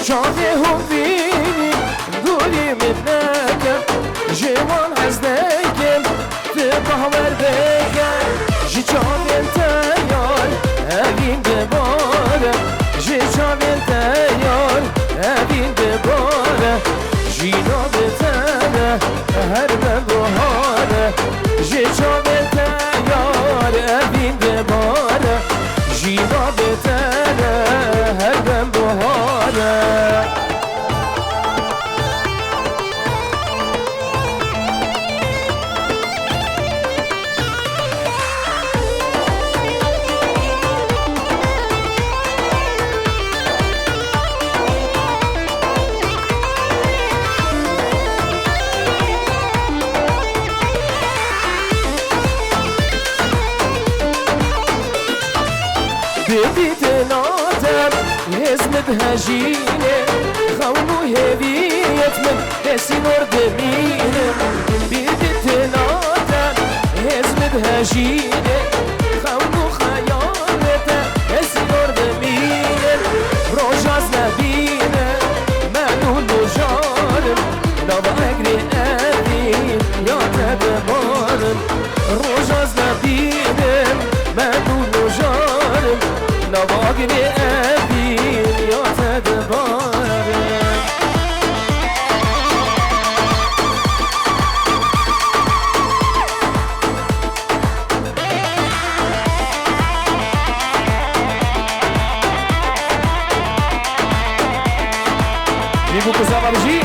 شافي هم فيني قولي منك جوان حزنكم تبهور بك جي شافي انت يار أبين ببارة جي شافي انت يار أبين ببارة جينا بتانا هرب بهارة جي شافي انت يار أبين ببارة جينا بتانا هرب بهارة بديت ناطر هزمت هجينة خونو هبيت من بسي نور دمينة بديت ناطر هزمت هجينة خونو خيانة بسي نور دمينة روجاز نبينة مالون نجارم نبا اقري أبين يا تدمارم روجاز نبينة مالون نجارم نباقني أبين يا تدبارم جيبوا كزابة بجي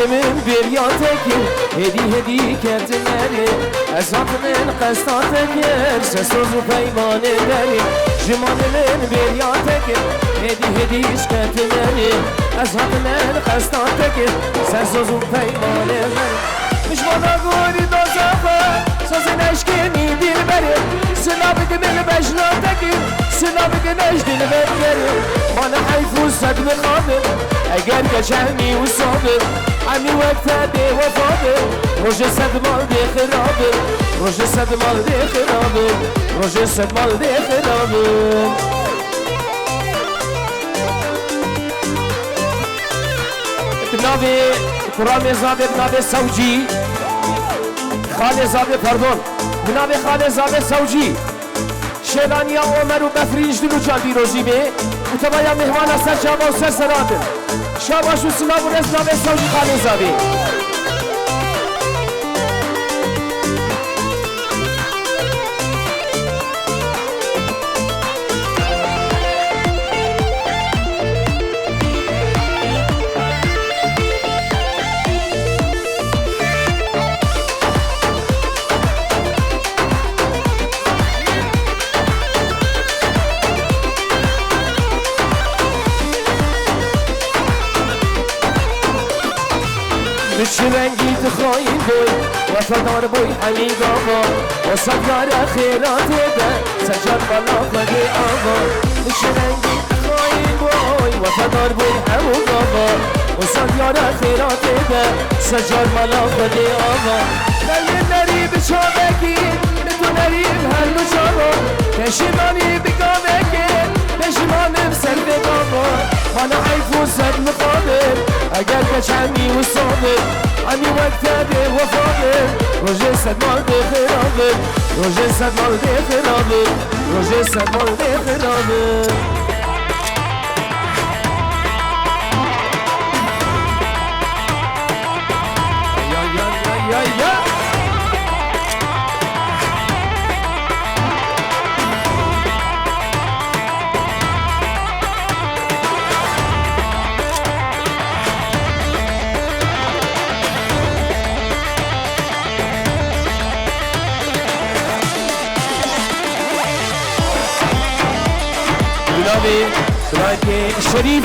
من برياتك هدي كرتناري أزعط من قصتك سسوز وفيمان داري جمال من برياتك هدي كرتناري أزعط من قصتك سسوز وفيمان داري مش وانا قولي دوزاقا سوز نشكني دلبري سنابك من بجناتك سنابك نجد البري وانا حيفو صدق خاطر اگر كشهمي وصابر عمي وقتها بوفابر روج صد مال دي خرابر روج صد مال دي خرابر روج صد مال دي خرابر بنابي كرامي زابي بنابي سوجي خالي زابي pardon بنابي خالي زابي سوجي شیرانی عمر و بفرینج دلو جان بیروزی به اتبایا مهمان سر جامع و سر سرادن شاباش و سلام و رزنامه سوجی خانه زابی چه رنگی تو خواهی بوی وفادار بوی حمید آقا واسد یار خیرات ده سجاد بالا خواهی آقا چه رنگی تو خواهی بوی وفادار بوی حمید آقا واسد یار خیرات ده سجاد بالا خواهی آقا دلی نری بچابکی تو نری هر بچابا پشیمانی بگامکی پشیمانم سر بگاما حالا حیفو زد مقابل اگر کچمی و صابر عمی وقت ده وفابر روژه صد مال ده خرابر روژه صد مال ده خرابر روژه صد مال ده خرابر بنابي برايك الشريف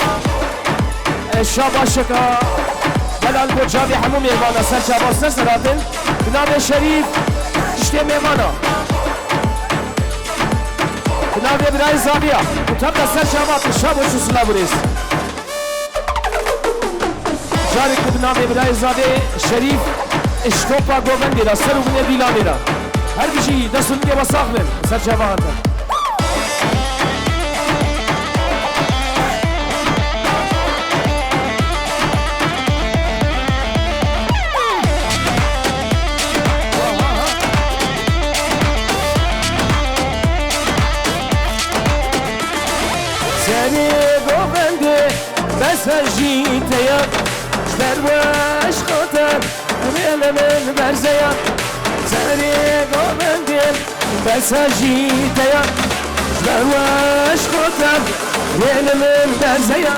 الشابا شكا هلا البرجابي حمو ميمانا سر شابا سر سراتن بنابي الشريف اشتي ميمانا بنابي براي زابيا وتبقى سر شابا الشابا شو سلابوريس جارك بنابي براي زابي الشريف اشتوبا گوبندی را سر و بنه بیلانی را هر بشی دستون یه بساق من سر شابا هاتن سری گوبندی بس جیته یا دروش خاطر ویل من برزیا سری گوبندی بس جیته دروش خاطر ویل من برزیا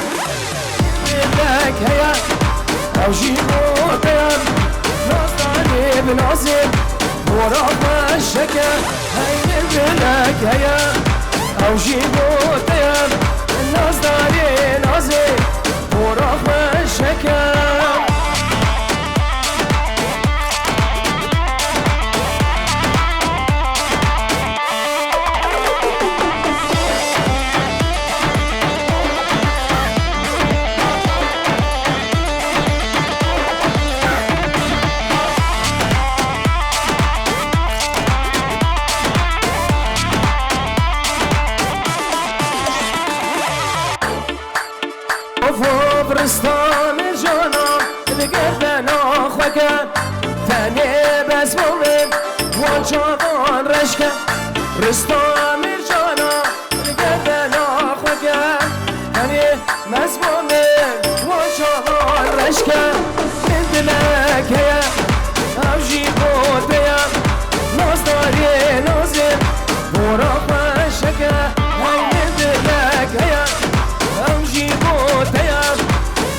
لك هيا او جيبو تيار ناصداني بناصر ورا الشكا هيا لك هيا او جيبو تيار ناصداني ناصر ورا الشكا رستان جانا لقردن آخوكا تاني بس مومن وانشاطان رشكا رستان جانا لقردن آخوكا تاني بس مومن وانشاطان رشكا من دلك هيا اوجي بوتيا ناصداري نازل وراق الشكا هاي من دلك هيا اوجي بوتيا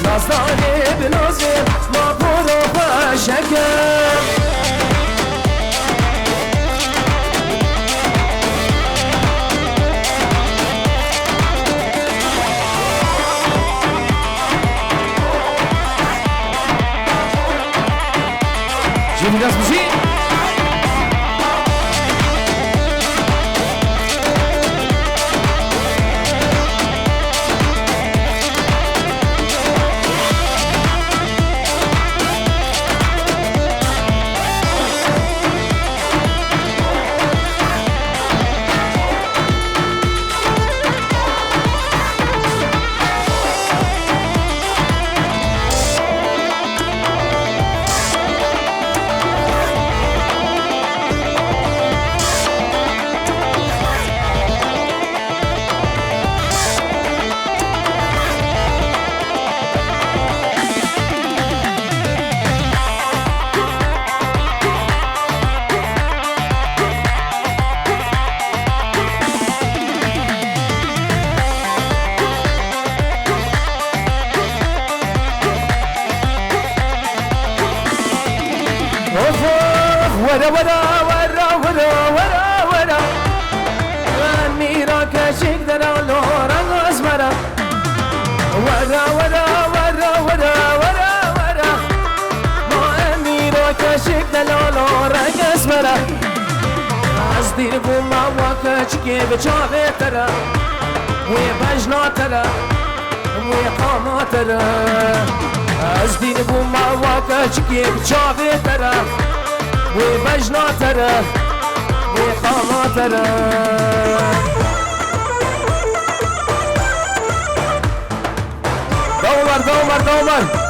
ناصداني بنازل ما بروح شكا جيبي ناس بشي ورا ورا ورا ورا ورا ورا ميرا كشك دلالو رنگ اسمرا ورا ورا ورا ورا ورا ورا ميرا كشك دلالو رنگ اسمرا از دیر بوما وکچکی بچاوه ترا وی بجنا ترا وی قاما ترا از دیر بوما وکچکی بچاوه ترا وبجنا ترى وقاما ترى دور دور دور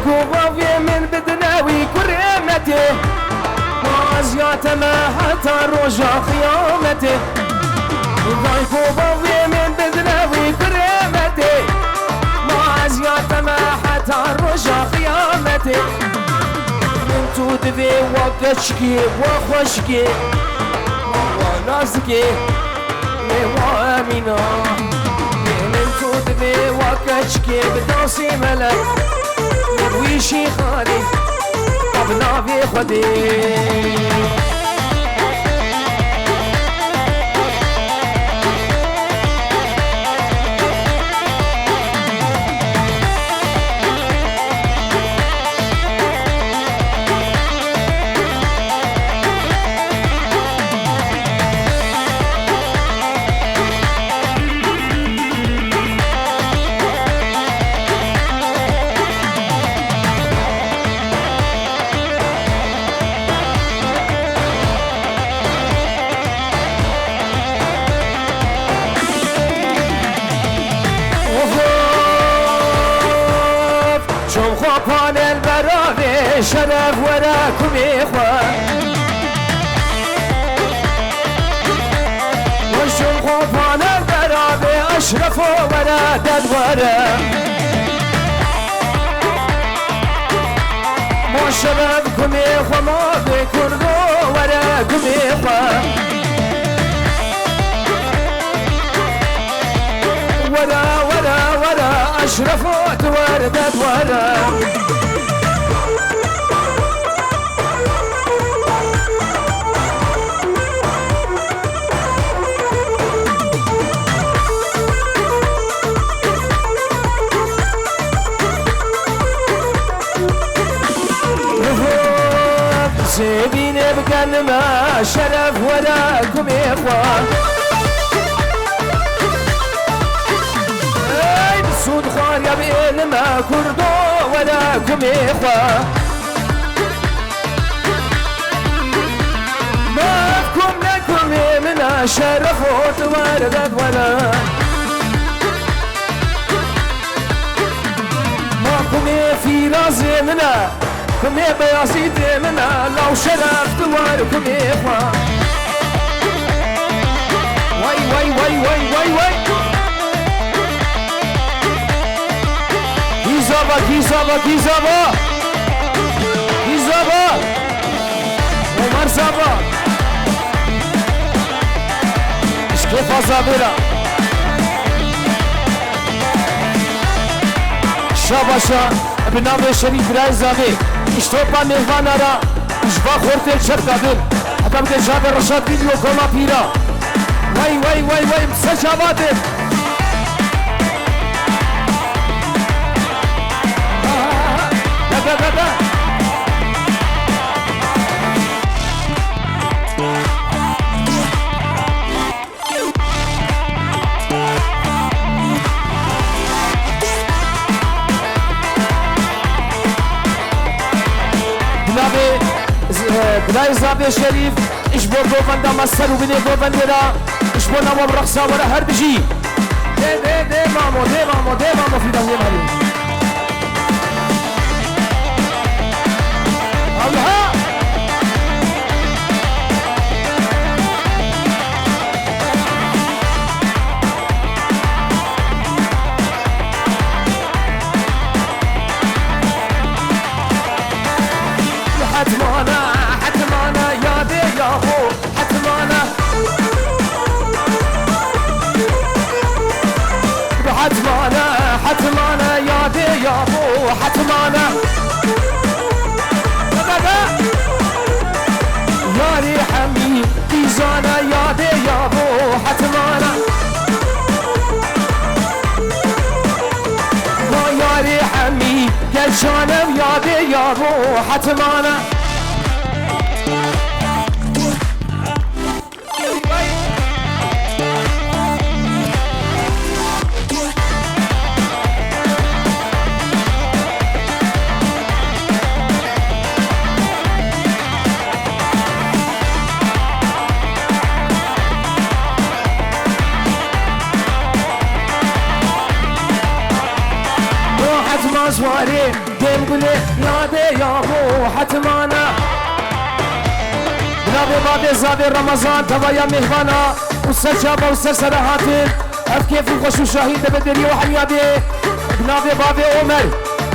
وفي من بدناوي كريمتي وازيات ما حتى رجع خيامتي وفي من بدناوي كريمتي تا رجا قیامته من تو دوی و گچکی و خوشکی و نازکی و امینا من تو دوی و گچکی بداسی ملک ویشی خالی ابنابی خودی پان البراوي شرف وراكم إخوان والشمخ پان البراوي أشرف ورا ددورا ما شرفكم إخوة ما بكردو وراكم إخوان ورا ورا ورا أشرف وردت ورا سيبين بكن ما شرف وراكم إخوان سود خوار يا بين ما كردو وراكم إخوان ما فيكم لكم منا شرف وتواردت ولا ماكم في رازي منا كم بياسيد منا لو شرفت واركم إخوان واي واي واي واي واي واي كيزابا كيزابا كيزابا كيزابا عمر زابا ايش كيف زابرا شاباشا بنام شريف راي زابي اشتوپا مهمان را اشبا خورتل شب قدر ادم که جاب رشاد ویدیو کما پیرا وای وای وای وای سجاباده دا دا دا بلای زابه شریف اش بو گوفنده مستر و بینه گوفنده را اش بو نمام رقصا ورا هر بجی ده مامو فیدم یه مالی الله حتمانا يا بي يا هو حتمانا يا بي يا هو حتمانا يا ري حمي بيزانا يا بي يا هو حتمانا يا ري حمي قلشانم يا بي يا هو حتمانا زواري ديم قولي يا دي يا بو حتمانا بنابي بابي زابي رمضان تبايا مهوانا وسر شابا وسر سرهاتين اف كيف الغشو شاهين بدري وحميابي بنابي بابي عمر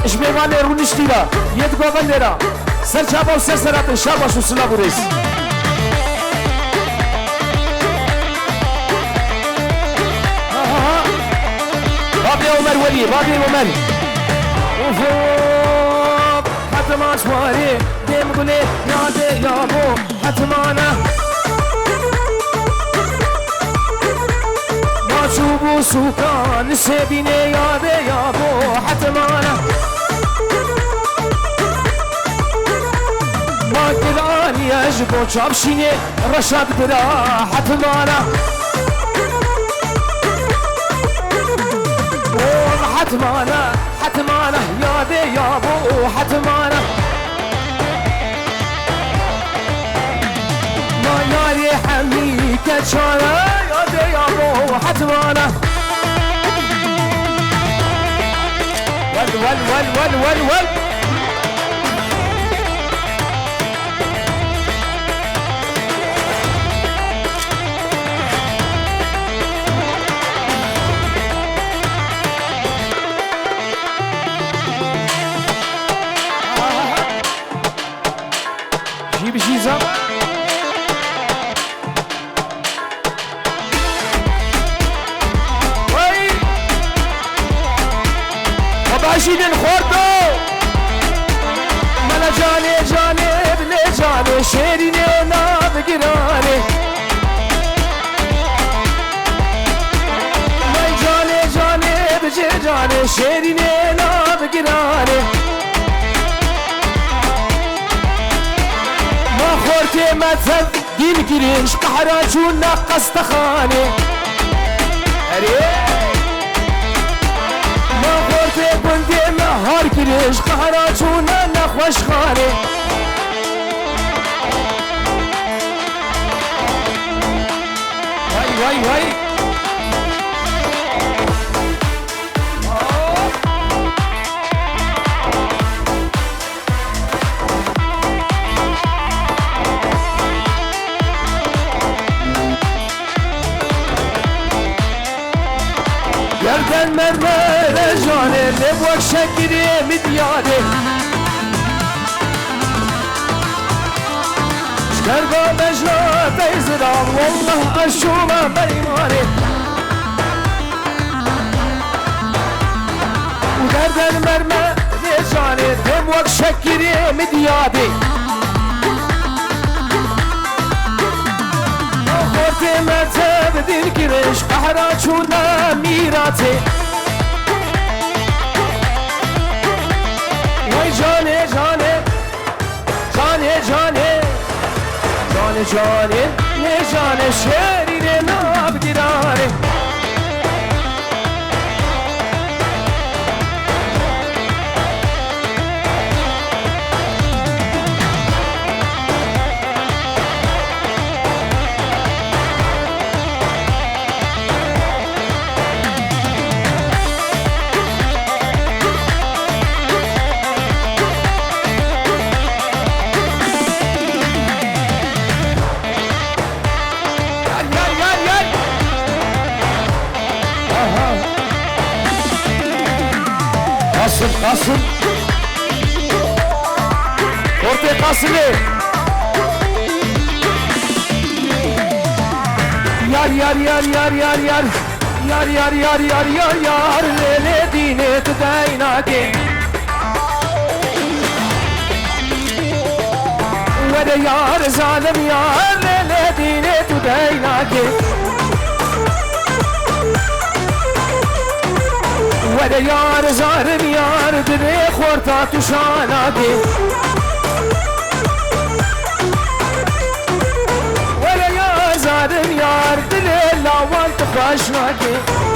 اشميمان رونش تيرا يدقوا بندرا سر شابا وسر سرات شابا شو سلا بوريس بابي عمر ولي بابي عمر وفوق حتى ما شواري ديم قولي نادي يابو حتى ما انا ما تشوفوا سوكان سيبيني يادي يابو حتى ما انا ما كداني اجبو تشابشيني رشاد برا حتى ما انا حتمانا حتمانا يادي يابو حتمانا ما ياري حمي كتشانا يادي يابو حتمانا ول ول ول ول ول ول بشيزة وي وبعشيد خورتو ملا جاني جاني بلي جاني شيريني ناب قراني مي جاني جاني بجي جاني شيريني ناب قراني خورتي مذهب دين قريش قحراجون ناقص تخاني ما خورتي بندي مهار قريش قحراجون نخوش خاني واي واي واي گردن مرمر جانه لبوک شکری مدیاده شکر با مجلا بیزرام والله اشوما بیمانه و گردن مرمر جانه لبوک شکری مدیاده خورت مذهب دل گرش قهرا چونا میراته وای جانه جانه جانه جانه جانه جانه نه جانه شیرین ناب گرانه قاسم ortaya Kasım'ı yar yar yar yar yar yar yar yar yar yar yar yar lele dine tudayna ke ve de yar zalim yar lele dine tudayna ke ve de yar zalim yar dine khorta tuşana ke زادم یار دل لاوان تخواش ناکه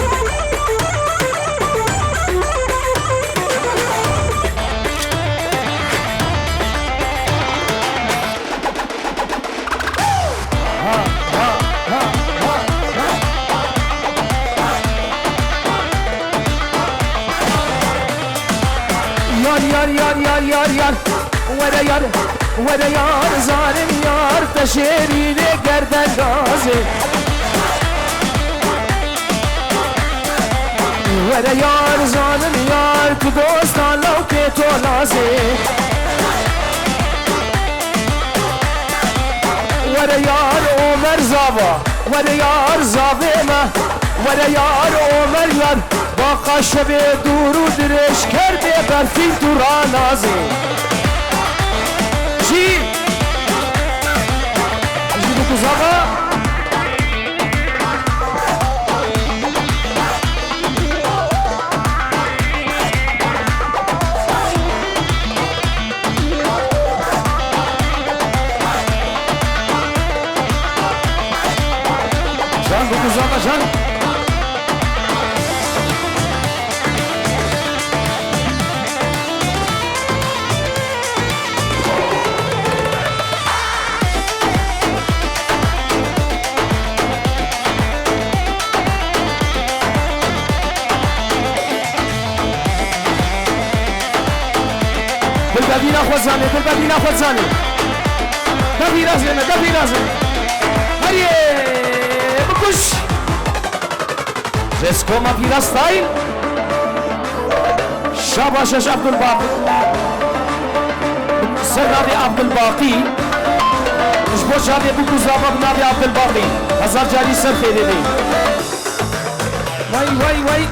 yar yar yar yar yar ولا yar ولا yar zalim yar teşeriyle gerden gazi ولا yar zalim yar tu dostan lavke نازي ورا يار عمر زابا ورا يار زابيمه ورا يار عمر يار باقا شب دور و درش کرده برفین تو را نازی چی؟ جی بکو زابا جان بکو زابا جان دبینا خود زنه دبینا خود زنه دبینا زنه دبینا زنه هریه بکش جسکو ما پیرا ستایل شاباشش عبدالباقی سرنابی عبدالباقی مشبو شابی بکو زابا بنابی عبدالباقی هزار جاری سر خیلی دی وای وای وای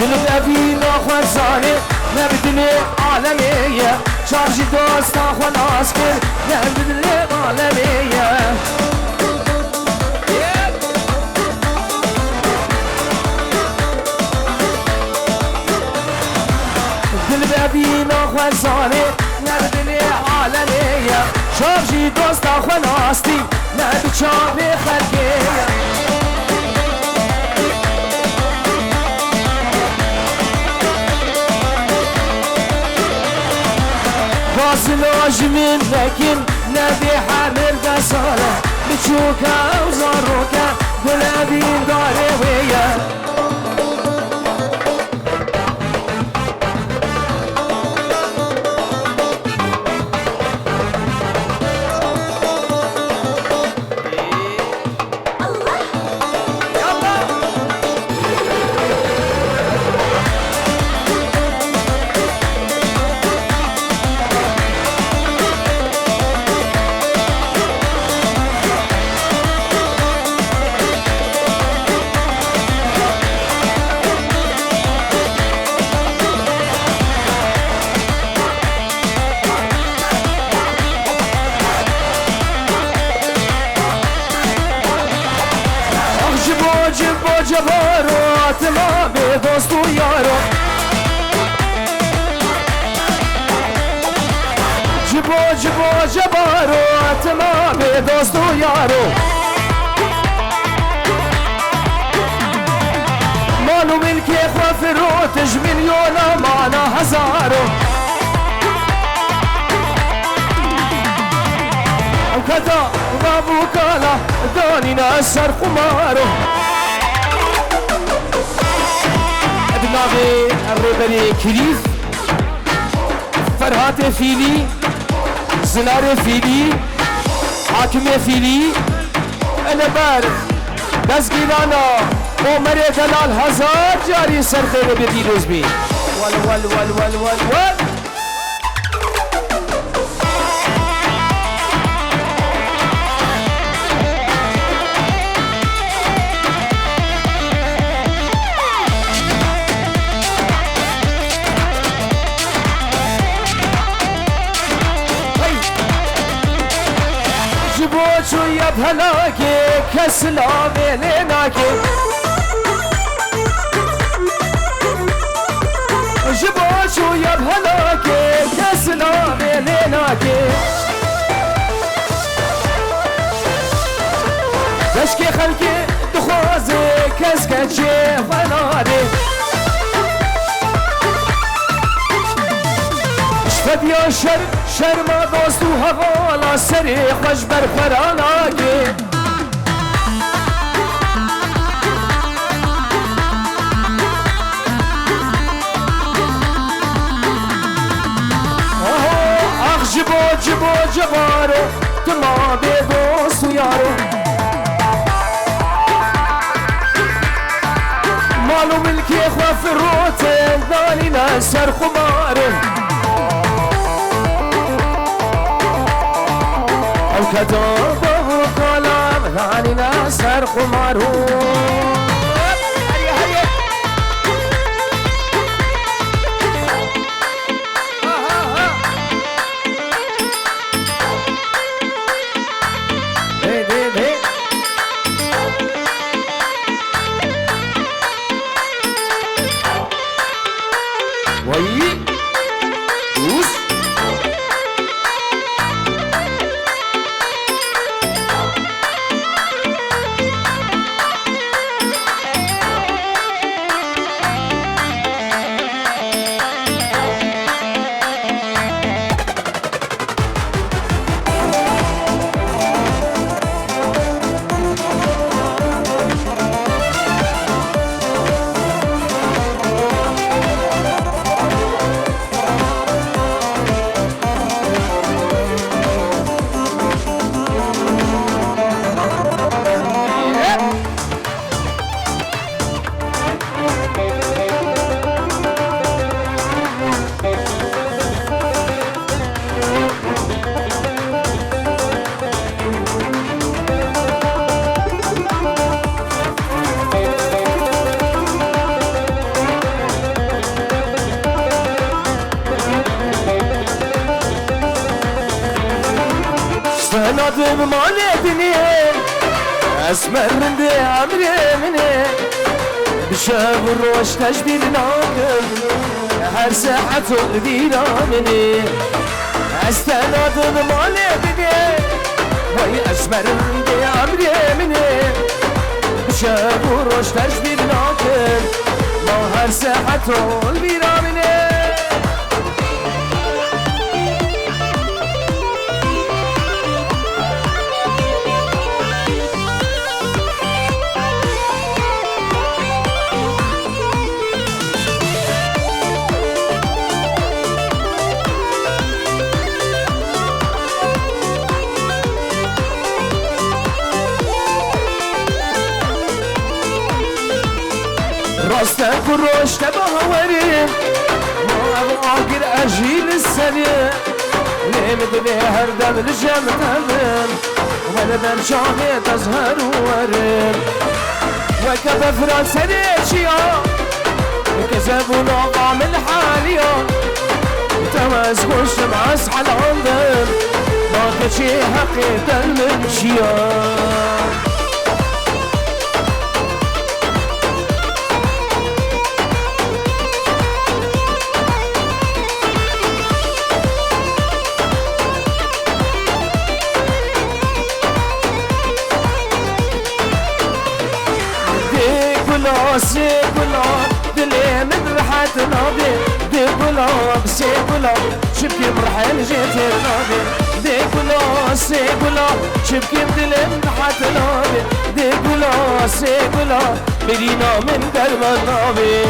دلبینا خوزانه نبدل عالمیه شارجی دوستا خلاص کرد نبدل عالمیه دلبینا خوزانه نبدل عالمیه شارجی دوستا خلاصی نبچاب خلقیه واصل من لكن نبي حامل قصارة بتشوكا وزاروكا دلابي داري ويا جبارات ما به دوست و یارو جبارات ما به دوست و یارو مالو ملکی خواه فروتش میلیون مانا هزارو او کتا بابو کالا دانینا سر خمارو نابي الربري كريف فرهات فيلي زنار فيلي حاكم فيلي انا بارف بس قيلانا عمر دلال هزار جاري سرخير بديروز بي ول ول ول ول ول ول بوچو یب هلاکه کس لاویل ناکه جبوچو یب هلاکه کس لاویل ناکه دشکی خلکی دخوازه کس کچه فناده شفت یا شرما دوست و حوالا سری خوش برفراناگی جبو جبارو تما بدوست ويارو مالو ملكي خوف الروتين داني نسر خمارو او كدابه كلام داني نسر خمارو نادم مالتني اسمر من دي عمري مني بشاف الروش تجبير ناقم هر ساعة تقدينا مني استنادم مالتني وي اسمر من دي عمري مني بشاف الروش تجبير ناقم ما هر ساعة تقدينا مني راستك وروش تبهوري ما ابغى اقر اجيل السنة ليه مدني هردم الجم تمن ولا بنشاهي تزهر ورم وكب فرنسا ريشيا وكذبوا نوقع من حاليا تمسكوش مع اسحل عندهم ما كشي حقيقة المنشيا سيقولا دلي من رحات نابي ديقولا بسيقولا شبكي مرحل جيت نابي ديقولا سيقولا شبكي بدلي من رحات نابي ديقولا سيقولا بدينا من درب نابي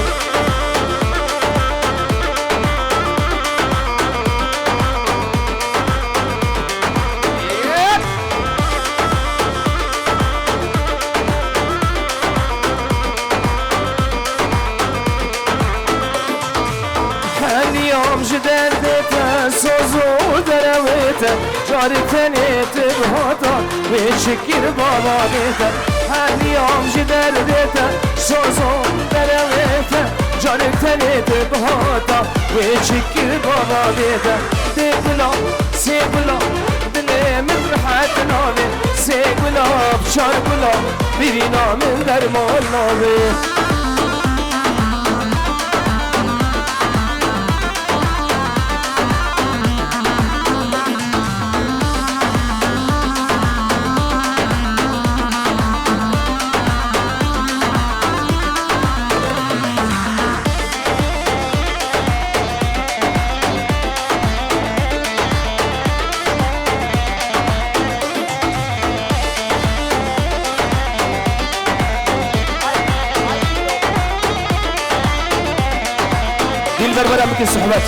جدردته سوزو درويته جاري تنيت بهاتا وشكر بابا بيته هاليوم جدردته سوزو درويته جاري تنيت بهاتا وشكر بابا بيته ديبلا سيبلا دلي من رحت نابي سيبلا بشاربلا بينا من درمان نابي البربرة ممكن صحبات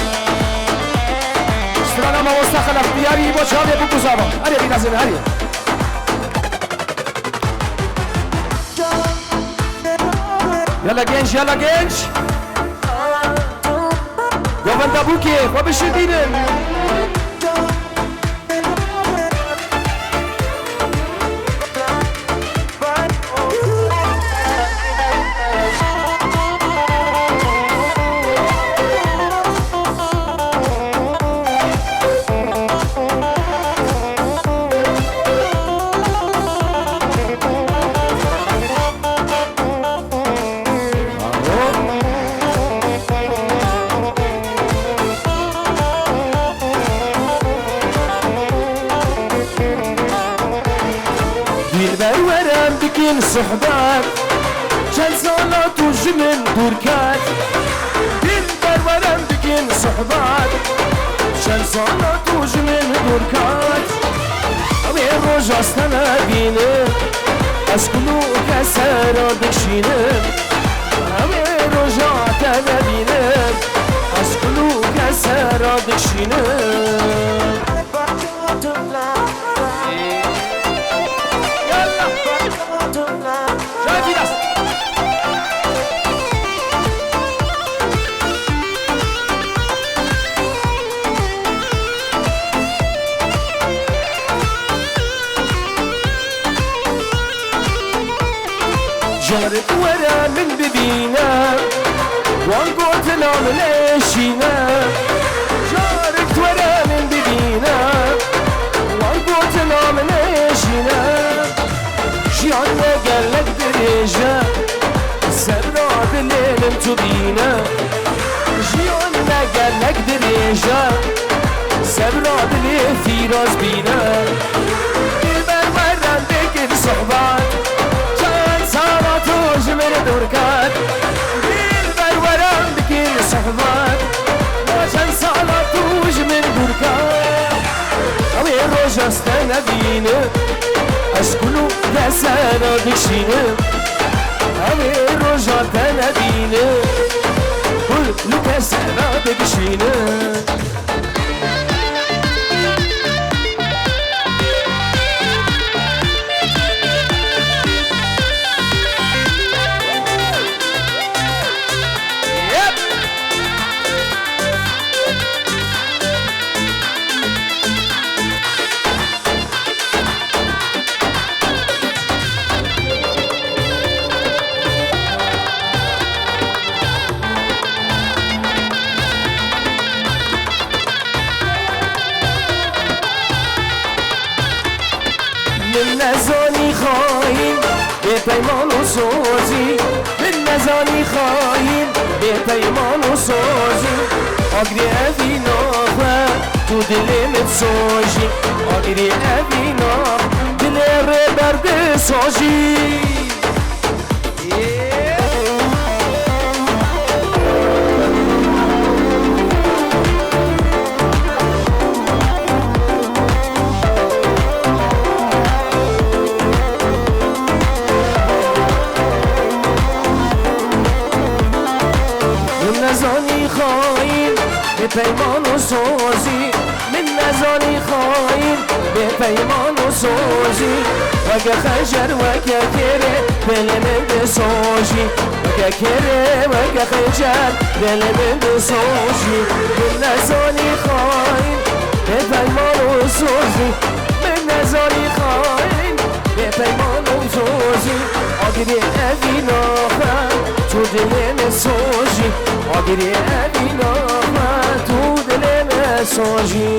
استرانا ما مستخل اختیاری با چاوی بو گزابا هری بی نزن هری يلا جنش يلا جنش قبل دابوكي وبشديد ورم بكين صحبات شان صالات وجمن دوركات دلبر ورم بكين صحبات شان صالات وجمن دوركات أبي الرجع استنا بينه أسكنو كسر دكشينه أبي الرجع استنا بينه أسكنو كسر دكشينه جارك ورا من ببينا وانقوت نام ليشينا جارك ورا من ببينا وانقوت نام ليشينا جيانا قالك دريجة سبرا بالليل انتو بينا جيانا قالك دريجة سبرا بالليل في راس بينا البر ورا بكر صحبات صارت وجمل دوركات بالبر ورم بكل صحبات وجن صارت وجمل دوركات أوي الرجا استنى بينا أسكنو كسانا دكشينا أوي الرجا استنى بينا كل كسانا دكشينا من نزانی خواهیم به پیمان و سازی من نزانی خواهیم به پیمان و سازی آگری افی ناخه تو دلمت سازی آگری افی ناخ دل رو برده سازی نزانی خواهیم به پیمان و سازی من نزانی خواهیم به پیمان و سازی وگه خجر وگه کره دل من بسازی وگه کره وگه خجر دل من بسازی من نزانی خواهیم به پیمان و سازی من نزانی خواهیم به پیمان و سازی آگری افی ناخم تو دل مساجی آگری افی ناخم تو دل مساجی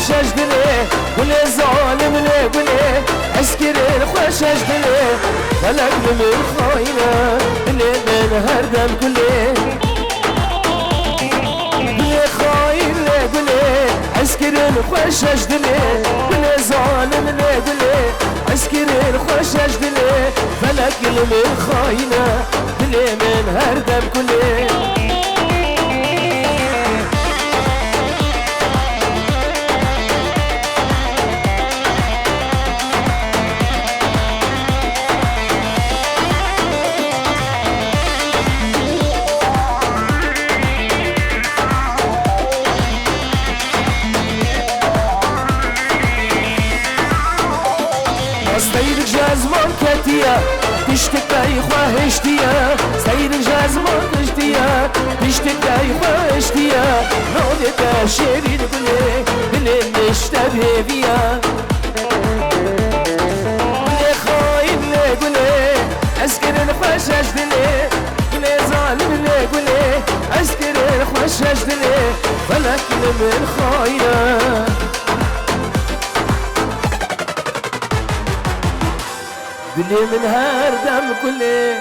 خوشش دله گل ظالم له گله اسکر خوشش دله فلک من خاینه دل من هر دم کله گل خاین له گله اسکر خوشش دله گل ظالم له گله اسکر خوشش دله فلك من خاينة دلي من هردم كله سيد جازمان كتيا تشتك داي خواهشتيا سيد جازمان كشتيا تشتك داي خواهشتيا نودتا شيرين كله بلي نشتبه بيا بلي خاين لي كله اسكر الخوشش دلي بلي ظالم لي كله اسكر الخوشش دلي فلك من خاينة دلي من هردم كله